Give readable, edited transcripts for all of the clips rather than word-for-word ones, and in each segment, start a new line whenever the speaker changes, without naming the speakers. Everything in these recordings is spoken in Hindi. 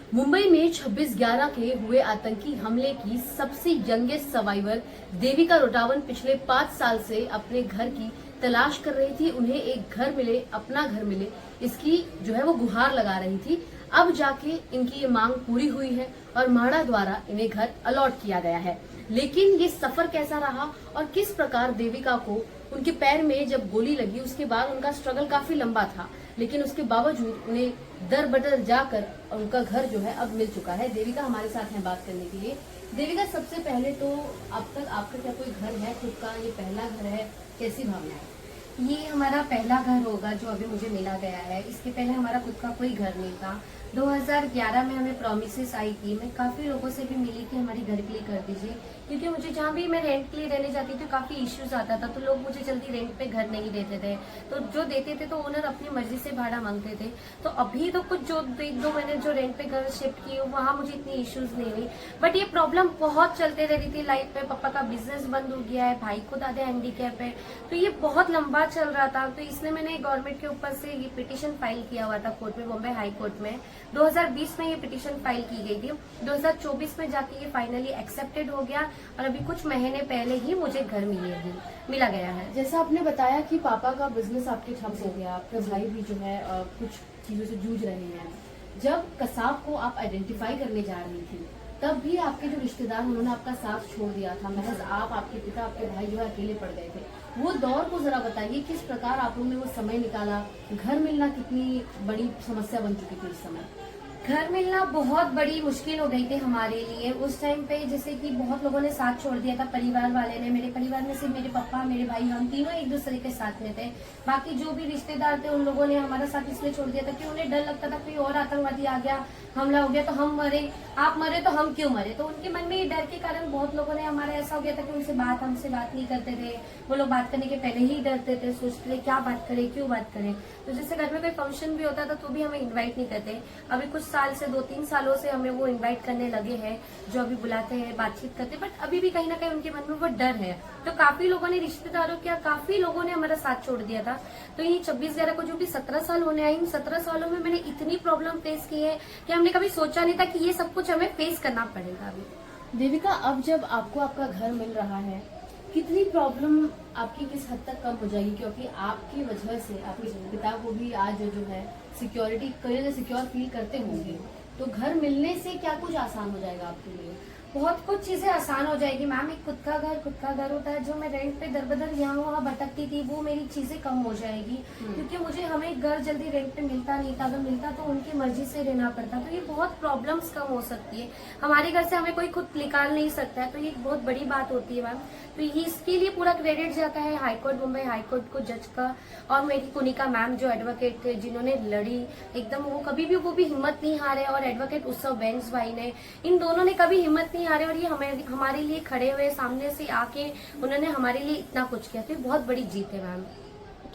मुंबई में 26/11 के हुए आतंकी हमले की सबसे यंगेस्ट सर्वाइवर देविका रोटावन पिछले 5 साल से अपने घर की तलाश कर रही थी। उन्हें एक घर मिले, अपना घर मिले, इसकी जो है वो गुहार लगा रही थी। अब जाके इनकी ये मांग पूरी हुई है और म्हाडा द्वारा इन्हें घर अलॉट किया गया है। लेकिन ये सफर कैसा रहा और किस प्रकार देविका को उनके पैर में जब गोली लगी, उसके बाद उनका स्ट्रगल काफी लंबा था, लेकिन उसके बावजूद उन्हें दर बदर जाकर उनका घर जो है अब मिल चुका है। देविका हमारे साथ हैं बात करने के लिए। देविका, सबसे पहले तो अब तक आपका क्या कोई घर है खुद का? ये पहला घर है, कैसी भावना है?
ये हमारा पहला घर होगा जो अभी मुझे मिला गया है। इसके पहले हमारा खुद का कोई घर नहीं था। 2011 में हमें प्रॉमिसेस आई थी। मैं काफी लोगों से भी मिली कि हमारी घर के लिए कर दीजिए, क्योंकि मुझे जहाँ भी मैं रेंट के लिए रहने जाती थी काफी इश्यूज आता था, तो लोग मुझे जल्दी रेंट पे घर नहीं देते थे। तो जो देते थे तो ओनर अपनी मर्जी से भाड़ा मांगते थे। तो अभी तो कुछ जो 1-2 महीने जो रेंट पे घर शिफ्ट किए वहाँ मुझे इतनी इश्यूज नहीं हुई, बट ये प्रॉब्लम बहुत चलते रहती थी लाइफ में। पापा का बिजनेस बंद हो गया है, भाई को ज्यादा हैंडीकैप है, तो ये बहुत लंबा चल रहा था। तो इसलिए मैंने गवर्नमेंट के ऊपर से ये पिटीशन फाइल किया हुआ था कोर्ट में, बॉम्बे हाई कोर्ट में। 2020 में ये पिटीशन फाइल की गई थी। 2024 में जाके ये फाइनली एक्सेप्टेड हो गया और अभी कुछ महीने पहले ही मुझे घर मिला गया है।
जैसा आपने बताया कि पापा का बिजनेस आपके ठप हो गया, आपके भाई भी जो है कुछ चीजों से जूझ रहे हैं। जब कसाब को आप आइडेंटिफाई करने जा रही थी, तब भी आपके जो रिश्तेदार उन्होंने आपका साथ छोड़ दिया था। महज आप, आपके पिता, आपके भाई जो है अकेले पड़ गए थे। वो दौर को जरा बताइए, किस प्रकार आप लोगों ने वो समय निकाला? घर मिलना कितनी बड़ी समस्या बन चुकी थी इस समय?
घर मिलना बहुत बड़ी मुश्किल हो गई थी हमारे लिए उस टाइम पे। जैसे कि बहुत लोगों ने साथ छोड़ दिया था, परिवार वाले ने। मेरे परिवार में सिर्फ मेरे पापा, मेरे भाई, हम तीनों एक दूसरे के साथ में थे। बाकी जो भी रिश्तेदार थे उन लोगों ने हमारा साथ इसलिए छोड़ दिया था कि उन्हें डर लगता था कोई और आतंकवादी आ गया, हमला हो गया तो हम मरे, आप मरे तो हम क्यों मरे। तो उनके मन में ये डर के कारण बहुत लोगों ने, हमारा ऐसा हो गया था कि हमसे बात नहीं करते थे। वो लोग बात करने के पहले ही डरते थे, सोचते थे क्या बात करें, क्यों बात करें। तो जैसे घर में कोई फंक्शन भी होता था तो भी हमें इन्वाइट नहीं करते। अभी कुछ साल से 2-3 सालों से हमें वो इनवाइट करने लगे हैं, जो अभी बुलाते हैं, बातचीत करते हैं, बट अभी भी कहीं ना कहीं उनके मन में वो डर है। तो काफी लोगों ने, रिश्तेदारों क्या, काफी लोगों ने हमारा साथ छोड़ दिया था। तो ये 26/11 को जो भी 17 साल होने आए, इन 17 सालों में मैंने इतनी प्रॉब्लम फेस की है कि हमने कभी सोचा नहीं था कि ये सब कुछ हमें फेस करना पड़ेगा। अभी
देविका, अब जब आपको आपका घर मिल रहा है, कितनी प्रॉब्लम आपकी किस हद तक कम हो जाएगी? क्योंकि आपकी वजह से आपके पिता को भी आज जो है सिक्योरिटी सिक्योर फील करते होंगे, तो घर मिलने से क्या कुछ आसान हो जाएगा आपके लिए?
बहुत कुछ चीजें आसान हो जाएगी मैम। एक खुद का घर होता है। जो मैं रेंट पे दर बदर यहाँ वहाँ भटकती थी, वो मेरी चीजें कम हो जाएगी, क्योंकि मुझे हमें घर जल्दी रेंट पे मिलता नहीं था। अगर मिलता तो उनकी मर्जी से रहना पड़ता। तो ये बहुत प्रॉब्लम्स कम हो सकती है। हमारे घर से हमें कोई खुद निकाल नहीं सकता है, तो ये बहुत बड़ी बात होती है मैम। तो इसके लिए पूरा क्रेडिट जाता है हाईकोर्ट, मुंबई हाईकोर्ट को, जज का, और मेरी कुनिका मैम जो एडवोकेट थे, जिन्होंने लड़ी एकदम, वो कभी भी वो भी हिम्मत नहीं हारे, और एडवोकेट उत्सव बेंस भाई ने, इन दोनों ने कभी हिम्मत नहीं हारे, और ये हमारे लिए खड़े हुए, सामने से आके उन्होंने हमारे लिए इतना कुछ किया। तो बहुत बड़ी जीत है मैम।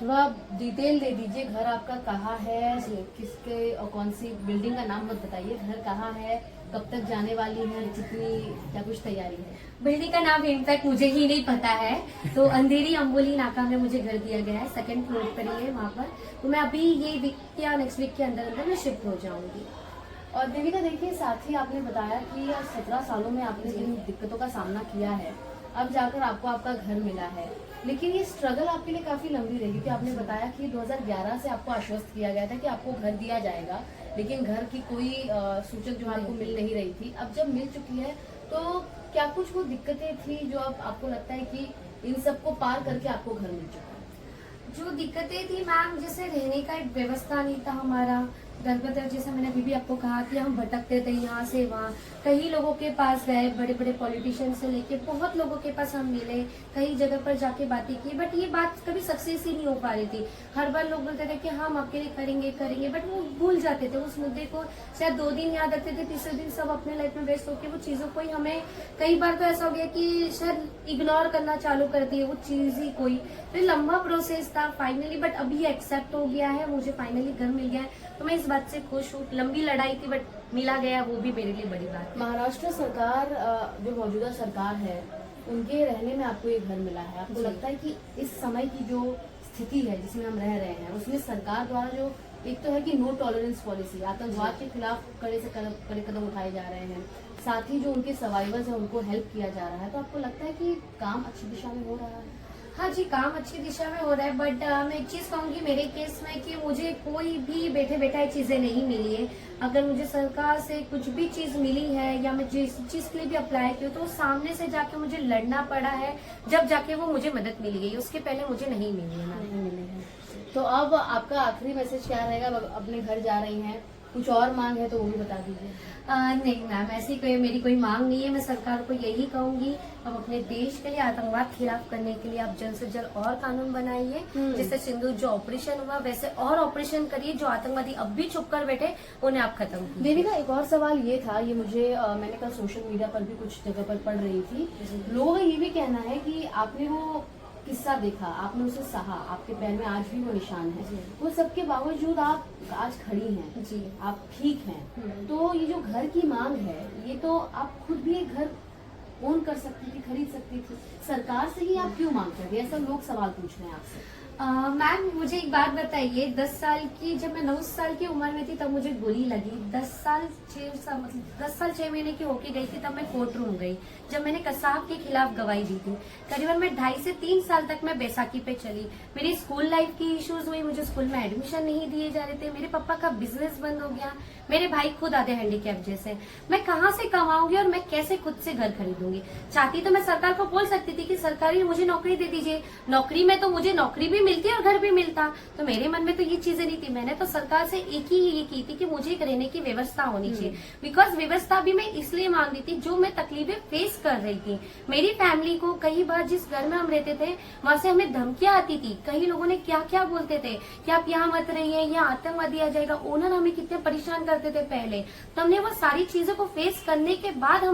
थोड़ा डिटेल दे दीजिए, घर आपका कहाँ है, किसके और कौन सी बिल्डिंग का नाम मत बताइए, घर कहाँ है, कब तक जाने वाली है, कितनी क्या कुछ तैयारी है?
बिल्डिंग का नाम इनफैक्ट मुझे ही नहीं पता है। तो अंधेरी अंबोली नाका में मुझे घर दिया गया है, 2nd फ्लोर पर ही है वहाँ पर। तो मैं अभी ये वीक या नेक्स्ट वीक के अंदर अंदर मैं शिफ्ट हो जाऊंगी।
और देविका देखिए, साथ ही आपने बताया कि 17 सालों में आपने जिन दिक्कतों का सामना किया है, अब जाकर आपको आपका घर मिला है, लेकिन ये स्ट्रगल आपके लिए काफी लंबी रही, क्योंकि आपने बताया कि 2011 से आपको आश्वस्त किया गया था कि आपको घर दिया जाएगा, लेकिन घर की कोई सूचक जो आपको मिल नहीं रही थी। अब जब मिल चुकी है, तो क्या कुछ वो दिक्कतें थी जो अब आपको लगता है कि इन सबको पार करके आपको घर मिल चुका है?
जो दिक्कतें थी मैम, जैसे रहने का एक व्यवस्था नहीं था हमारा। दर बदर, जैसे मैंने अभी भी आपको कहा कि हम भटकते थे यहाँ से वहाँ, कई लोगों के पास गए, बड़े बड़े पॉलिटिशियन से लेके बहुत लोगों के पास हम मिले, कई जगह पर जाके बातें की, बट ये बात कभी सक्सेस ही नहीं हो पा रही थी। हर बार लोग बोलते थे कि हम आपके लिए करेंगे, बट वो भूल जाते थे उस मुद्दे को। शायद 2 दिन याद रखते थे, तीसरे दिन सब अपने लाइफ में व्यस्त होकर वो चीजों को ही, हमें कई बार तो ऐसा हो गया कि शायद इग्नोर करना चालू कर दिए वो चीज ही कोई। तो लंबा प्रोसेस था फाइनली, बट अभी एक्सेप्ट हो गया है, मुझे फाइनली घर मिल गया है, तो मैं इस बात से खुश हूँ। लंबी लड़ाई थी बट मिला गया, वो भी मेरे लिए बड़ी बात है।
महाराष्ट्र सरकार, जो मौजूदा सरकार है, उनके रहने में आपको ये घर मिला है। आपको लगता है कि इस समय की जो स्थिति है जिसमें हम रह रहे हैं, उसमें सरकार द्वारा जो एक तो है कि नो टॉलरेंस पॉलिसी, आतंकवाद के खिलाफ कड़े से कड़े कदम उठाए जा रहे हैं, साथ ही जो उनके सर्वाइवर्स हैं उनको हेल्प किया जा रहा है। तो आपको लगता है कि काम अच्छी दिशा में हो रहा है?
हाँ जी, काम अच्छी दिशा में हो रहा है, बट मैं एक चीज कहूंगी मेरे केस में कि मुझे कोई भी बैठे बैठाए चीजें नहीं मिली है। अगर मुझे सरकार से कुछ भी चीज मिली है या मैं जिस चीज के लिए भी अप्लाई की हूँ, तो वो सामने से जाके मुझे लड़ना पड़ा है, जब जाके वो मुझे मदद मिल गई, उसके पहले मुझे नहीं मिली है।
नहीं मिले हैं। तो अब आपका आखिरी मैसेज क्या रहेगा? अब अपने घर जा रही हैं, कुछ और मांग है तो वो भी बता दीजिए।
नहीं मैम, ऐसी कोई मेरी कोई मांग नहीं है। मैं सरकार को यही कहूंगी, अब अपने देश के लिए आतंकवाद खिलाफ करने के लिए आप जल्द से जल्द और कानून बनाइए, जिससे सिंदूर जो ऑपरेशन हुआ वैसे और ऑपरेशन करिए, जो आतंकवादी अब भी छुप कर बैठे उन्हें आप खत्म कीजिए।
देविका, एक और सवाल ये था, ये मुझे मैंने कल सोशल मीडिया पर भी कुछ जगह पर पढ़ रही थी, लोगों का ये भी कहना है कि आपने वो किस्सा देखा, आपने उसे सहा, आपके पैर में आज भी वो निशान है, वो सबके बावजूद आप आज खड़ी हैं
जी,
आप ठीक हैं। तो ये जो घर की मांग है, ये तो आप खुद भी एक घर ओन कर सकती थी, खरीद सकती थी, सरकार से ही आप क्यों मांग कर रही है? ऐसा लोग सवाल पूछ रहे हैं आपसे।
मैम मुझे एक बात बताइए, 10 साल की जब मैं 9 साल की उम्र में थी तब मुझे गोली लगी। 10 साल 6 महीने की होके गई थी तब मैं कोर्ट रूम गई, जब मैंने कसाब के खिलाफ गवाही दी थी। करीबन मैं 2.5 से 3 साल तक मैं बैसाखी पे चली। मेरी स्कूल लाइफ की इश्यूज हुई, मुझे स्कूल में एडमिशन नहीं दिए जा रहे थे, मेरे पापा का बिजनेस बंद हो गया, मेरे भाई खुद आधे हैंडीकैप जैसे। मैं कहाँ से कमाऊंगी और मैं कैसे खुद से घर खरीदूंगी? चाहती तो मैं सरकार को बोल सकती थी कि सरकारी मुझे नौकरी दे दीजिए, नौकरी में तो मुझे नौकरी भी मिलती और घर भी मिलता। तो मेरे मन में तो ये चीजें नहीं थी। मैंने तो सरकार से एक ही ये की थी कि मुझे एक रहने की व्यवस्था होनी चाहिए, बिकॉज व्यवस्था भी मैं इसलिए मांग रही थी जो मैं तकलीफें फेस कर रही थी। मेरी फैमिली को कई बार जिस घर में हम रहते थे वहां से हमें धमकियां आती थी, कई लोगों ने क्या क्या बोलते थे कि आप यहाँ मत रहिए, यहाँ आतंकवादी आ जाएगा, ओनर हमें कितने परेशान करते थे पहले। तो हमने वो सारी चीजों को फेस करने के बाद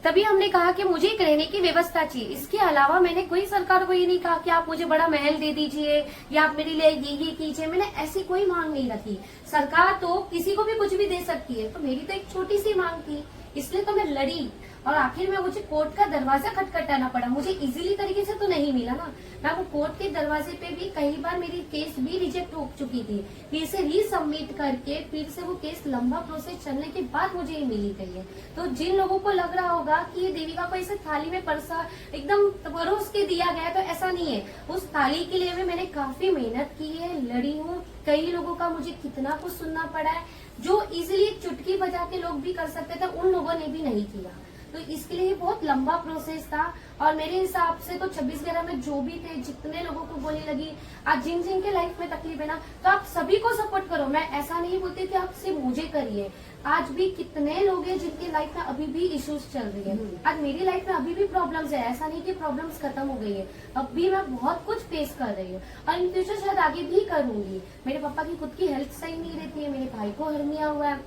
तभी हमने कहा कि मुझे एक रहने की व्यवस्था चाहिए। इसके अलावा मैंने कोई सरकार को ये नहीं कहा कि आप मुझे बड़ा महल दे दीजिए या आप मेरे लिए ये कीजिए। मैंने ऐसी कोई मांग नहीं रखी। सरकार तो किसी को भी कुछ भी दे सकती है, तो मेरी तो एक छोटी सी मांग थी, इसलिए तो मैं लड़ी और आखिर में मुझे कोर्ट का दरवाजा खटखटाना पड़ा। मुझे इजीली तरीके से तो नहीं मिला ना। मैं वो कोर्ट के दरवाजे पे भी कई बार मेरी केस भी रिजेक्ट हो चुकी थी, फिर से रीसबमिट करके फिर से वो केस लंबा प्रोसेस चलने के बाद मुझे ये मिली गई है। तो जिन लोगों को लग रहा होगा कि ये देविका को इसे थाली में परसा एकदम परोस के दिया गया, तो ऐसा नहीं है। उस थाली के लिए भी मैंने काफी मेहनत की है, लड़ी हूँ। कई लोगों का मुझे कितना कुछ सुनना पड़ा है, जो इजीली एक चुटकी बजा के लोग भी कर सकते थे, उन लोगों ने भी नहीं किया। तो इसके लिए बहुत लंबा प्रोसेस था और मेरे हिसाब से तो 26/11 में जो भी थे, जितने लोगों को गोली लगी, आज जिन जिन के लाइफ में तकलीफ है ना, तो आप सभी को सपोर्ट करो। मैं ऐसा नहीं बोलती कि आप सिर्फ मुझे करिए। आज भी कितने लोग हैं जिनके लाइफ में अभी भी इश्यूज चल रही है। आज मेरी लाइफ में अभी भी प्रॉब्लम्स है, ऐसा नहीं कि प्रॉब्लम्स खत्म हो गई है। अब भी मैं बहुत कुछ फेस कर रही हूँ और इन फ्यूचर शायद आगे भी करूंगी। मेरे पापा की खुद की हेल्थ सही नहीं रहती है, मेरे भाई को हर्निया हुआ है।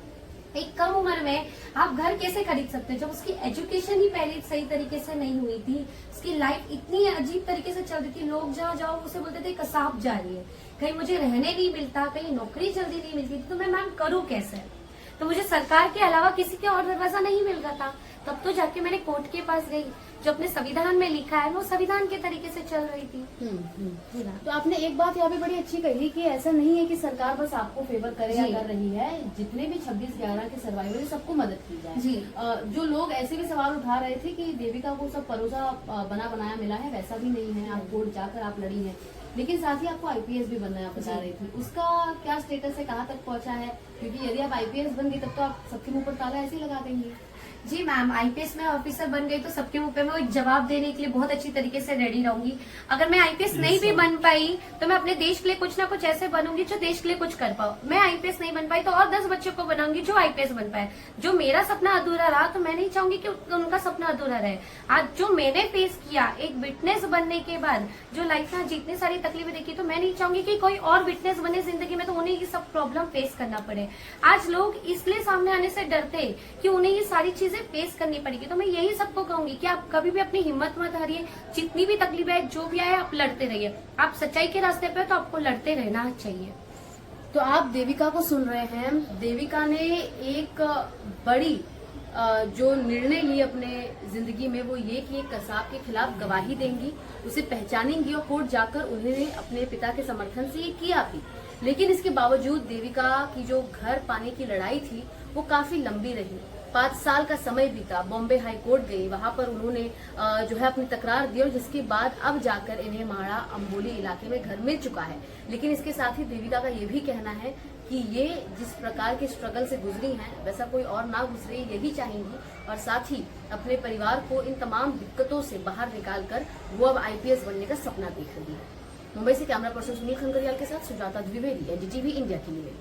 एक कम उम्र में आप घर कैसे खरीद सकते हैं जब उसकी एजुकेशन ही पहले सही तरीके से नहीं हुई थी? उसकी लाइफ इतनी अजीब तरीके से चल रही थी, लोग जहाँ जाओ उसे बोलते थे कसाब जा रही है, कहीं मुझे रहने नहीं मिलता, कहीं नौकरी जल्दी नहीं मिलती थी। तो मैं मैम करूँ कैसे? तो मुझे सरकार के अलावा किसी के और दरवाजा नहीं मिल रहा था। तब तो जाके मैंने कोर्ट के पास गई, जो अपने संविधान में लिखा है वो संविधान के तरीके से चल रही थी।
तो आपने एक बात यहाँ पे बड़ी अच्छी कही कि ऐसा नहीं है कि सरकार बस आपको फेवर करे या कर रही है, जितने भी 26/11 के सर्वाइवर है सबको मदद की जाए
जी।
जो लोग ऐसे भी सवाल उठा रहे थे कि देविका को सब परोसा बना बनाया मिला है, वैसा भी नहीं है। आप कोर्ट जाकर आप लड़ी है, लेकिन साथ ही आपको आईपीएस भी बनना है, आप बता रही थी। उसका क्या स्टेटस है, कहाँ तक पहुँचा है? क्योंकि यदि आप आईपीएस बन गई तब तो आप सबके मुंह पर ताला ऐसे ही लगा देंगे।
जी मैम, आईपीएस में ऑफिसर बन गई तो सबके मुंह पे मैं एक जवाब देने के लिए बहुत अच्छी तरीके से रेडी रहूंगी। अगर मैं आईपीएस नहीं भी बन पाई तो मैं अपने देश के लिए कुछ ना कुछ ऐसे बनूंगी जो देश के लिए कुछ कर पाऊं। मैं आईपीएस नहीं बन पाई तो और 10 बच्चों को बनाऊंगी जो आईपीएस बन पाए। जो मेरा सपना अधूरा रहा तो मैं नहीं चाहूंगी कि उनका सपना अधूरा रहे। आज जो मैंने फेस किया एक विटनेस बनने के बाद, जो लाइफ में जितनी सारी तकलीफें देखी, तो मैं नहीं चाहूंगी कि कोई और विटनेस बने जिंदगी में तो उन्हें ये सब प्रॉब्लम फेस करना पड़े। आज लोग इसलिए सामने आने से डरते कि उन्हें ये सारी चीजें फेस करनी पड़ेगी। तो मैं यही सबको कहूंगी कि आप कभी भी अपनी हिम्मत मत हारिए, जितनी भी तकलीफ है, जो भी आए, आप लड़ते रहिए। आप सच्चाई के रास्ते पे तो आपको लड़ते रहना चाहिए।
तो आप देविका को सुन रहे हैं। देविका ने एक बड़ी जो निर्णय ली अपने जिंदगी में, वो ये कि एक कसाब के खिलाफ गवाही देंगी, उसे पहचानेंगी और कोर्ट जाकर उन्होंने अपने पिता के समर्थन से ये किया भी। लेकिन इसके बावजूद देविका की जो घर पाने की लड़ाई थी वो काफी लंबी रही। 5 साल का समय बीता, बॉम्बे हाई कोर्ट गई, वहां पर उन्होंने जो है अपनी तकरार दी और जिसके बाद अब जाकर इन्हें माड़ा अम्बोली इलाके में घर मिल चुका है। लेकिन इसके साथ ही देविका का ये भी कहना है कि ये जिस प्रकार के स्ट्रगल से गुजरी हैं वैसा कोई और ना गुजरे, यही चाहेंगी और साथ ही अपने परिवार को इन तमाम दिक्कतों से बाहर निकालकर वो अब IPS बनने का सपना देख रही है। मुंबई से कैमरा पर्सन सुनील खंगरियाल के साथ सुजाता द्विवेदी, NDTV इंडिया के लिए।